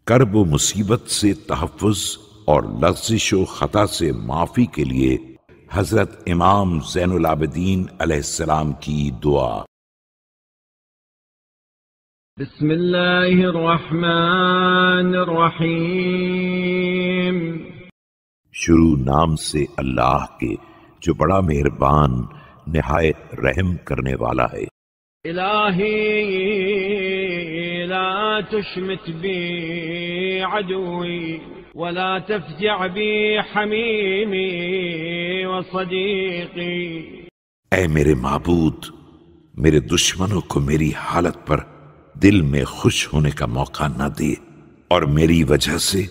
کرب و مصیبت سے تحفظ اور لغزش و خطا سے معافی کے لیے حضرت امام زین العابدین علیہ السلام کی دعا۔ بسم اللہ الرحمن الرحیم۔ شروع نام سے اللہ کے جو بڑا مہربان نہایت رحم کرنے والا ہے۔ الہی لا تشمت بی عدوی ولا تفجع بی حمیمی وصدیقی۔ اے میرے معبود، میرے دشمنوں کو میری حالت پر دل میں خوش ہونے کا موقع نہ دے، اور میری وجہ سے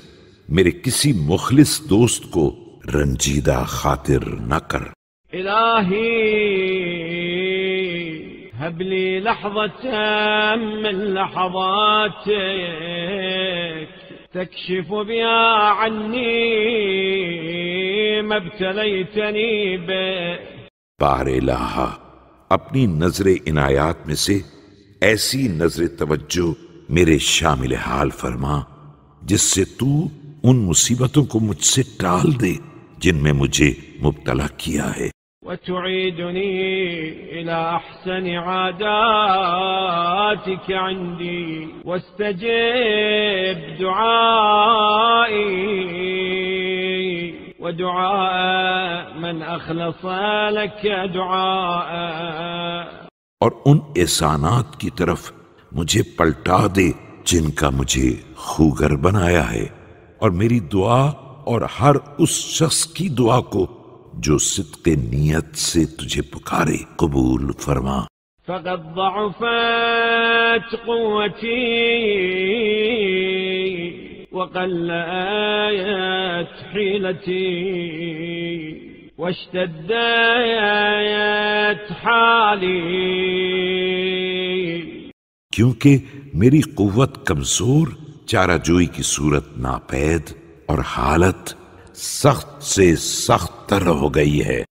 میرے کسی مخلص دوست کو رنجیدہ خاطر نہ کر۔ الہی هب لي لحظة من لحظاتك تكشف بها عني ما ابتليتني به۔ بار الہ، اپنی نظر عنایات میں سے ایسی نظر توجہ میرے شامل حال فرما جس سے تو ان مصیبتوں کو مجھ سے ٹال دے جن میں مجھے مبتلا کیا ہے۔ وتعيدني إلى أحسن عاداتك عندي واستجب دعائي ودعاء من أخلص لك دعاء۔ اور ان احسانات کی طرف مجھے پلٹا دے جن کا مجھے خوگر بنایا ہے، اور میری دعا اور ہر اس شخص کی دعا کو جو صدق نیت سے تجھے پکارے قبول فرما۔ فقد ضعفت قوتي وقلت حيلتي واشتدت حالي۔ کیونکہ میری قوت کمزور، چارہ جوئی کی صورت ناپید، اور حالت سخت سے سخت تر ہو گئی ہے۔